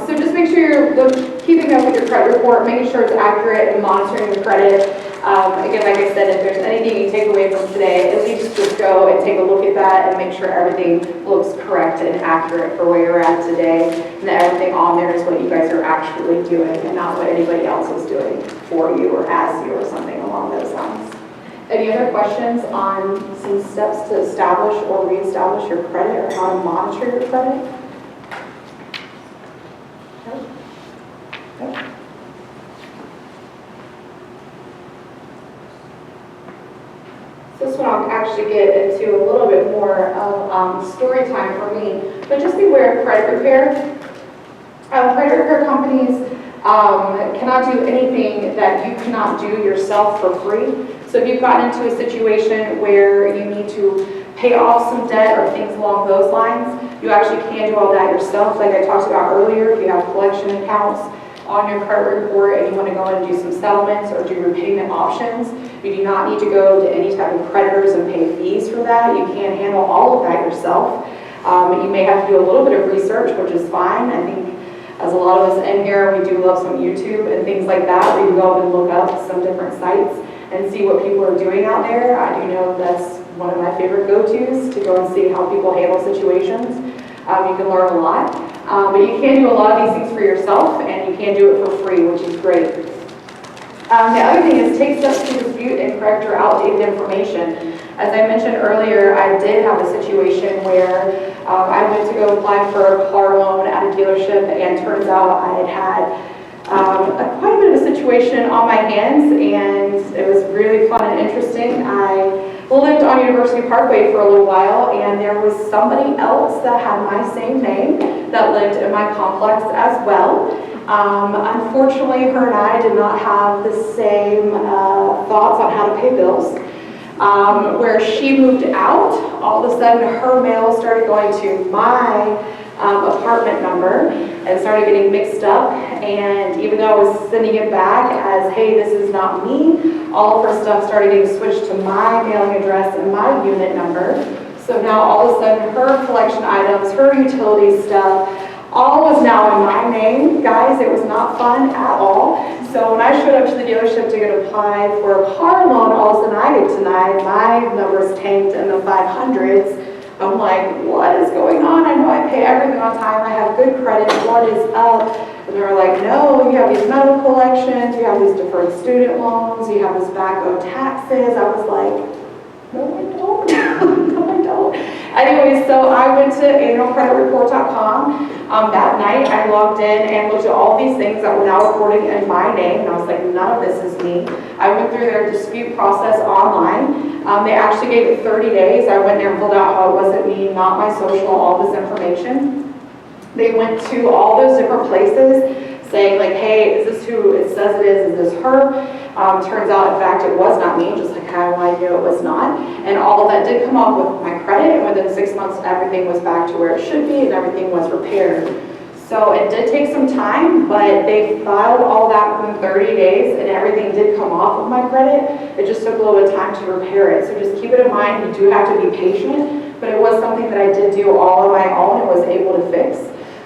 So just make sure you're keeping up with your credit report, making sure it's accurate and monitoring your credit. Again, like I said, if there's anything you take away from today, at least just go and take a look at that and make sure everything looks correct and accurate for where you're at today, and that everything on there is what you guys are actually doing and not what anybody else is doing for you or as you or something along those lines. Any other questions on some steps to establish or reestablish your credit or how to monitor your credit? No? So this one I'll actually get into a little bit more of story time for me, but just beware of credit repair. Credit repair companies cannot do anything that you cannot do yourself for free. So if you've gotten into a situation where you need to pay off some debt or things along those lines, you actually can do all that yourself. Like I talked about earlier, if you have collection accounts on your credit report and you want to go in and do some settlements or do repayment options, you do not need to go to any type of creditors and pay fees for that. You can handle all of that yourself. You may have to do a little bit of research, which is fine. I think as a lot of us in here, we do love some YouTube and things like that, where you go up and look up some different sites and see what people are doing out there. I do know that's one of my favorite go-tos, to go and see how people handle situations. You can learn a lot, but you can do a lot of these things for yourself, and you can do it for free, which is great. The other thing is take steps to dispute and correct your outdated information. As I mentioned earlier, I did have a situation where I went to go apply for a car loan at a dealership, and turns out I had quite a bit of a situation on my hands, and it was really fun and interesting. I lived on University Parkway for a little while, and there was somebody else that had my same name that lived in my complex as well. Unfortunately, her and I did not have the same thoughts on how to pay bills. Where she moved out, all of a sudden her mail started going to my apartment number and started getting mixed up, and even though I was sending it back as, hey, this is not me, all of her stuff started getting switched to my mailing address and my unit number. So now all of a sudden her collection items, her utility stuff, all was now in my name. Guys, it was not fun at all. So when I showed up to the dealership to get applied for a car loan, all of a sudden I get denied. My number's tanked in the 500s. I'm like, what is going on? I know I pay everything on time. I have good credit. What is up? And they were like, no, you have these medical collections, you have these deferred student loans, you have this back owed taxes. I was like, no, I don't. No, I don't. Anyways, so I went to annualcreditreport.com. That night, I logged in and looked at all these things that were now reporting in my name, and I was like, none of this is me. I went through their dispute process online. They actually gave it 30 days. I went there and filled out how it wasn't me, not my social, all this information. They went to all those different places saying like, hey, is this who it says it is this her? Turns out, in fact, it was not me, just like how I knew it was not. And all of that did come off with my credit, and within 6 months, everything was back to where it should be, and everything was repaired. So it did take some time, but they filed all that within 30 days, and everything did come off of my credit. It just took a little bit of time to repair it. So just keep it in mind, you do have to be patient, but it was something that I did do all on my own and was able to fix.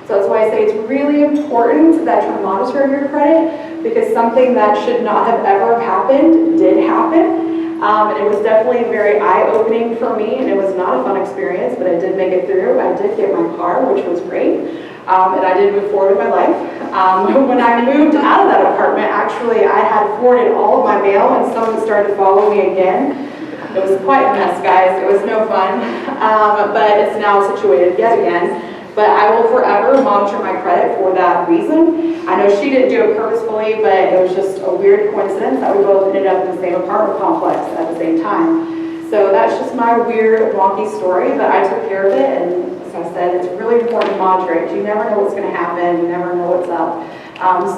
So that's why I say it's really important that you monitor your credit, because something that should not have ever happened did happen. And it was definitely very eye-opening for me, and it was not a fun experience, but I did make it through. I did get my car, which was great. And I did move forward with my life. When I moved out of that apartment, actually, I had forwarded all of my mail and someone started to follow me again. It was quite a mess, guys. It was no fun. But it's now situated yet again. But I will forever monitor my credit for that reason. I know she didn't do it purposefully, but it was just a weird coincidence that we both ended up in the same apartment complex at the same time. So that's just my weird, wonky story, but I took care of it, and as I said, it's really important to monitor it. You never know what's going to happen. You never know what's up.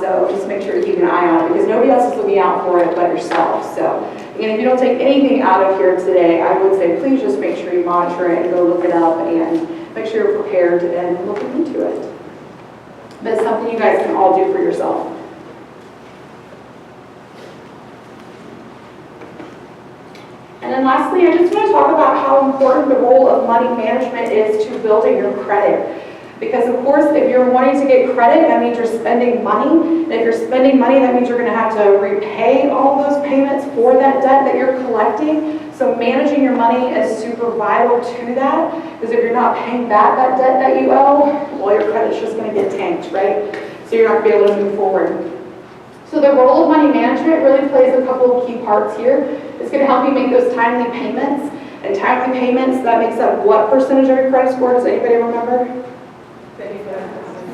So just make sure you keep an eye on it, because nobody else is looking out for it but yourself. So again, if you don't take anything out of here today, I would say please just make sure you monitor it and go look it up and make sure you're prepared and looking into it. But it's something you guys can all do for yourself. And then lastly, I just want to talk about how important the role of money management is to building your credit. Because of course, if you're wanting to get credit, that means you're spending money. And if you're spending money, that means you're going to have to repay all those payments for that debt that you're collecting. So managing your money is super vital to that. Because if you're not paying back that debt that you owe, well, your credit's just going to get tanked, right? So you're not going to be able to move forward. So the role of money management really plays a couple of key parts here. It's going to help you make those timely payments. And timely payments, that makes up what percentage of your credit score? Does anybody remember?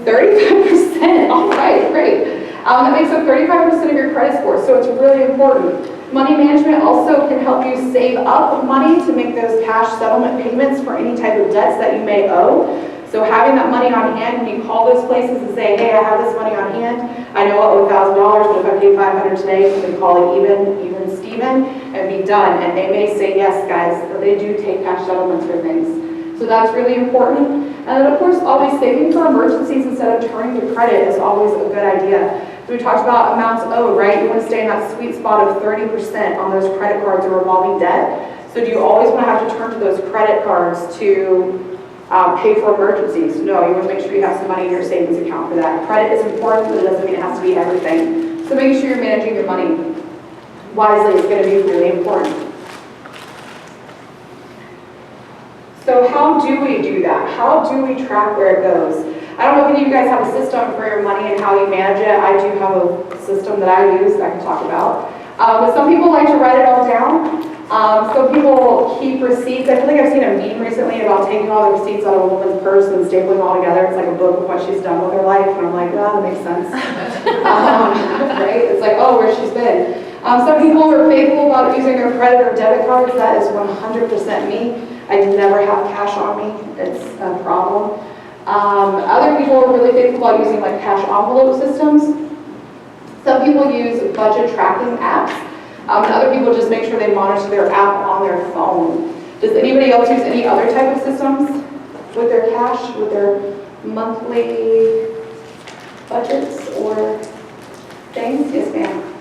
35%. All right, great. That makes up 35% of your credit score, so it's really important. Money management also can help you save up money to make those cash settlement payments for any type of debts that you may owe. So having that money on hand, when you call those places and say, hey, I have this money on hand, I know I owe $1,000, but if I pay $500 today, you can call it even Steven, and be done. And they may say, yes, guys, they do take cash settlements for things. So that's really important. And then of course, always saving for emergencies instead of turning to credit is always a good idea. So we talked about amounts owed, right? You want to stay in that sweet spot of 30% on those credit cards or revolving debt. So do you always want to have to turn to those credit cards to pay for emergencies? No, you want to make sure you have some money in your savings account for that. Credit is important, but it doesn't mean it has to be everything. So making sure you're managing your money wisely is going to be really important. So how do we do that? How do we track where it goes? I don't know if any of you guys have a system for your money and how you manage it. I do have a system that I use that I can talk about. But some people like to write it all down. Some people keep receipts. I feel like I've seen a meme recently about taking all the receipts out of a woman's purse and stapling them all together. It's like a book of what she's done with her life. And I'm like, oh, that makes sense. Right? It's like, oh, where she's been. Some people are faithful about using their credit or debit cards. That is 100% me. I never have cash on me. It's a problem. Other people are really faithful about using like cash envelope systems. Some people use budget tracking apps. And other people just make sure they monitor their app on their phone. Does anybody else use any other type of systems with their cash, with their monthly budgets or things? Yes, ma'am.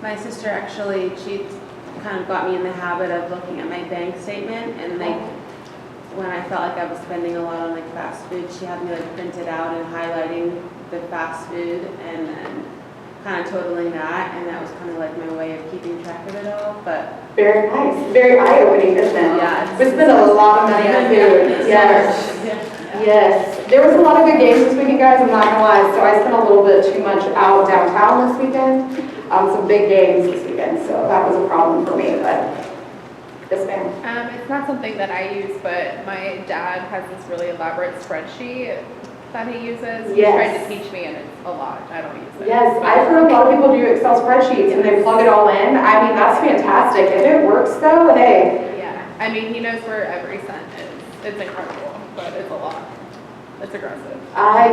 My sister actually, she kind of got me in the habit of looking at my bank statement, and like when I felt like I was spending a lot on like fast food, she had me like print it out and highlighting the fast food and then kind of totaling that, and that was kind of like my way of keeping track of it all. But very nice, very eye-opening, isn't it? Yeah, we spend a lot of money on food. Yes. Yes. There was a lot of good games this weekend, guys. I'm not gonna lie. So I spent a little bit too much out downtown this weekend. Some big games this weekend, so that was a problem for me. But yes, ma'am. It's not something that I use, but my dad has this really elaborate spreadsheet that he uses. He tried to teach me, and it's a lot. I don't use it. Yes, I've heard a lot of people do Excel spreadsheets and they plug it all in. I mean, that's fantastic. If it works though, hey. Yeah, I mean, he knows where every cent is. It's incredible, but it's a lot. It's aggressive. I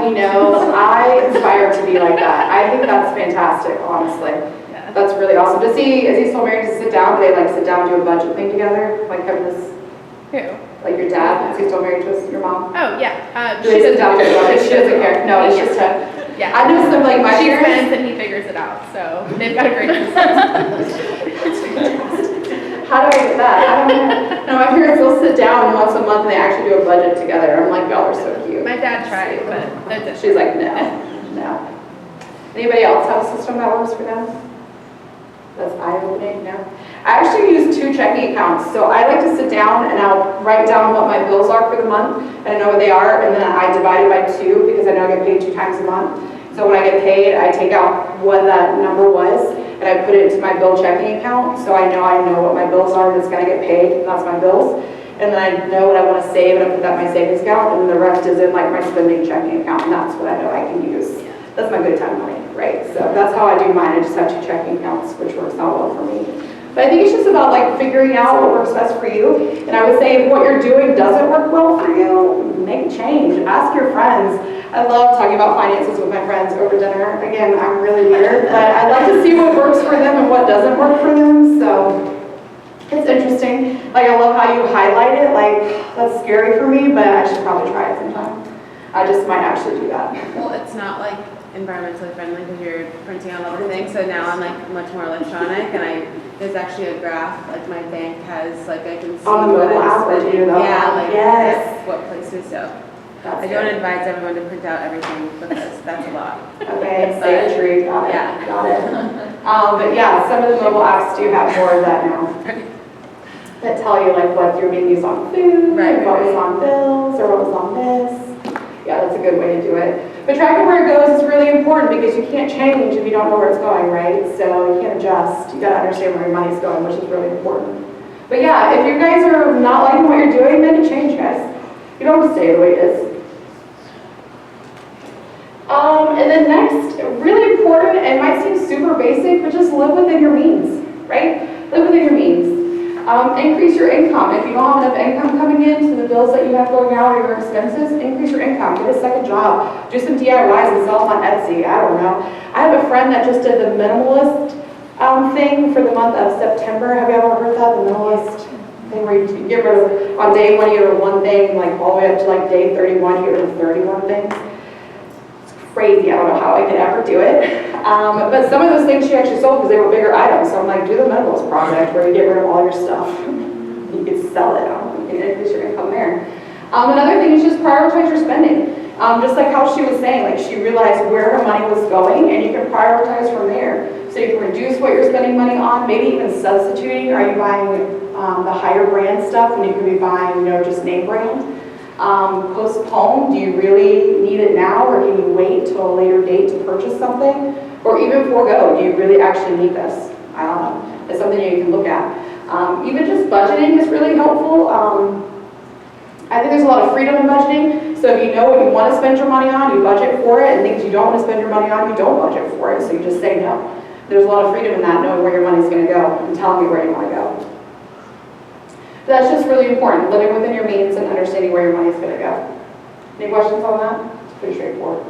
aspire to be like that. I think that's fantastic, honestly. Yeah. That's really awesome. Is he still married to sit down? Do they like sit down and do a budget thing together? Like have this? Who? Like your dad? Is he still married to your mom? Oh, yeah. Do they sit down and do a budget? She doesn't care. No, it's just her. Yeah. I know some like my she parents. spends and he figures it out, so they've got a great system. How do I get that? I don't know. No, my parents will sit down once a month and they actually do a budget together. I'm like, y'all are so cute. My dad tried, but that's it. She's like, no. Anybody else have a system that works for them? That's eye-opening? No. I actually use two 2 checking accounts. So I like to sit down and I'll write down what my bills are for the month, and I know what they are, and then I divide it by 2 because I know I get paid 2 times a month. So when I get paid, I take out what that number was, and I put it into my bill checking account, so I know what my bills are that's gonna get paid, and that's my bills. And then I know what I wanna save, and I put that in my savings account, and then the rest is in like my spending checking account, and that's what I know I can use. That's my good time money, right? So that's how I do mine. I just have 2 checking accounts, which works out well for me. But I think it's just about like figuring out what works best for you. And I would say if what you're doing doesn't work well for you, make a change. Ask your friends. I love talking about finances with my friends over dinner. Again, I'm really weird, but I like to see what works for them and what doesn't work for them. So it's interesting. Like, I love how you highlight it. Like, that's scary for me, but I should probably try it sometime. I just might actually do that. Well, it's not like environmentally friendly because you're printing out other things, so now I'm like much more electronic, and there's actually a graph, like my bank has, like I can see On the what mobile I'm app, or do spending. you know? Yeah, like Yes. what places, so. That's I don't good. advise everyone to print out everything because that's a lot. Okay, stay true, got it, Yeah. got it. But yeah, some of the mobile apps do have more of that now. That tell you like what you're being used on food, Right, what was on bills, or what was on this. Yeah, that's a good way to do it. But tracking where it goes is really important because you can't change if you don't know where it's going, right? So you can't adjust. You gotta understand where your money's going, which is really important. But yeah, if you guys are not liking what you're doing, make a change, guys. You don't have to stay the way it is. And then next, really important, and might seem super basic, but just live within your means, right? Live within your means. Increase your income. If you don't have enough income coming in to the bills that you have going out or your expenses, increase your income. Get a second job. Do some DIYs and sell them on Etsy. I don't know. I have a friend that just did the minimalist thing for the month of September. Have you ever heard that? The minimalist thing where you get rid of, on day 1 you get rid of one thing, like all the way up to like day 31 you get rid of 31 things. Crazy. I don't know how I could ever do it. But some of those things she actually sold because they were bigger items. So I'm like, do the minimalist project where you get rid of all your stuff. You can sell it. You can increase your income there. Another thing is just prioritize your spending. Just like how she was saying, like she realized where her money was going and you can prioritize from there. So you can reduce what you're spending money on, maybe even substituting. Are you buying the higher brand stuff when you could be buying, just name brand? Postpone, do you really need it now or can you wait till a later date to purchase something? Or even forego, do you really actually need this? I don't know. It's something you can look at. Even just budgeting is really helpful. I think there's a lot of freedom in budgeting. So if you know what you want to spend your money on, you budget for it, and things you don't want to spend your money on, you don't budget for it, so you just say no. There's a lot of freedom in that, knowing where your money's going to go and telling me where you want to go. That's just really important, living within your means and understanding where your money is going to go. Any questions on that? It's pretty straightforward.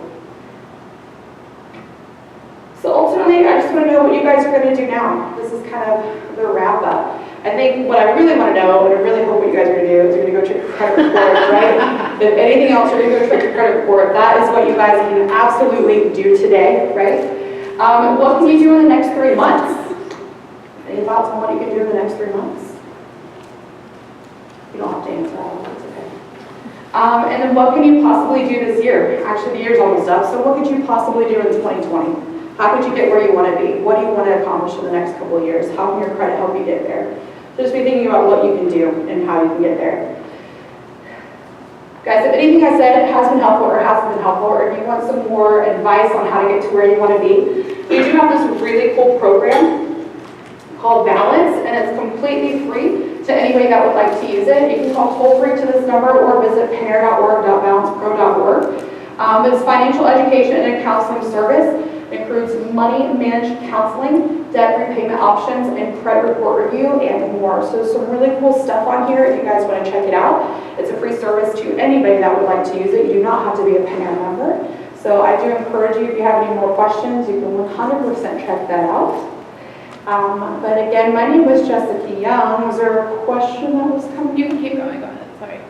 So ultimately, I just want to know what you guys are going to do now. This is kind of the wrap up. I think what I really want to know, and I really hope what you guys are going to do, is you're going to go check your credit report, right? If anything else, you're going to go check your credit report. That is what you guys can absolutely do today, right? What can you do in the next 3 months? Any thoughts on what you can do in the next 3 months? You don't have to answer that, it's okay. And then what can you possibly do this year? Actually, the year's almost up, so what could you possibly do in 2020? How could you get where you want to be? What do you want to accomplish in the next couple of years? How can your credit help you get there? So just be thinking about what you can do and how you can get there. Guys, if anything I said has been helpful or hasn't been helpful, or if you want some more advice on how to get to where you want to be, we do have this really cool program called Balance, and it's completely free to anybody that would like to use it. You can call toll-free to this number or visit paner.org.balancepro.org. It's financial education and a counseling service. It includes money managed counseling, debt repayment options, and credit report review, and more. So some really cool stuff on here if you guys want to check it out. It's a free service to anybody that would like to use it. You do not have to be a Paner member. So I do encourage you, if you have any more questions, you can 100% check that out. But again, my name is Jessica Young. Was there a question that was coming? You can keep going, go ahead, sorry.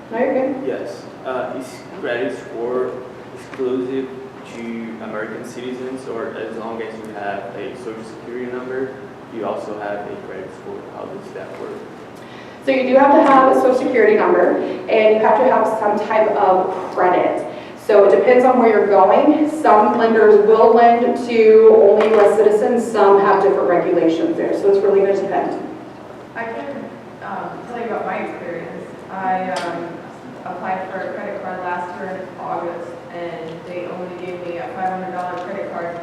No, you're good. Yes. Is credit score exclusive to American citizens, or as long as you have a social security number, you also have a credit score? How does that work? So you do have to have a social security number, and you have to have some type of credit. So it depends on where you're going. Some lenders will lend to only U.S. citizens. Some have different regulations there. So it's really going to depend. I can tell you about my experience. I applied for a credit card last year in August, and they only gave me a $500 credit card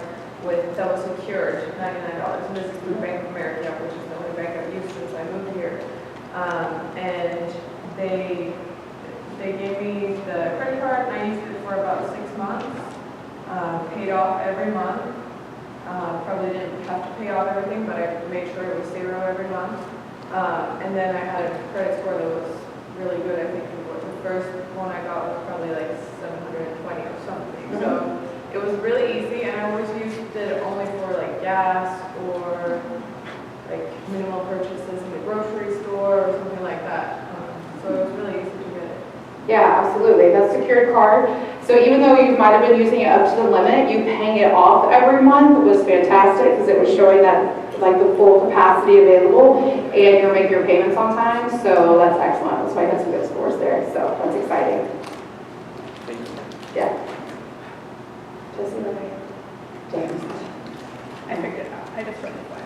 that was secured, $99. And this is through Bank of America, which is the only bank I've used since I moved here. And they gave me the credit card, and I used it for about 6 months. Paid off every month. Probably didn't have to pay off everything, but I made sure it was 0 every month. And then I had a credit score that was really good. I think the first one I got was probably like 720 or something. So it was really easy, and I always used it only for like gas or like minimal purchases in the grocery store or something like that. So it was really easy to get it. Yeah, absolutely. That's a secured card. So even though you might have been using it up to the limit, you paying it off every month was fantastic because it was showing that like the full capacity available and you're making your payments on time. So that's excellent. That's why you got some good scores there. So that's exciting. Thank you. Yeah. Jesse, James. I figured it out. I just read the flyer.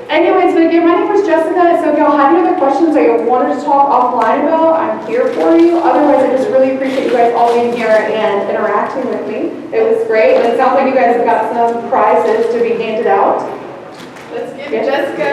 Anyways, but again, my name is Jessica. So if y'all have any other questions or you wanted to talk offline about, I'm here for you. Otherwise, I just really appreciate you guys all being here and interacting with me. It was great. And it sounds like you guys have got some prizes to be handed out. Let's give Yes. Jessica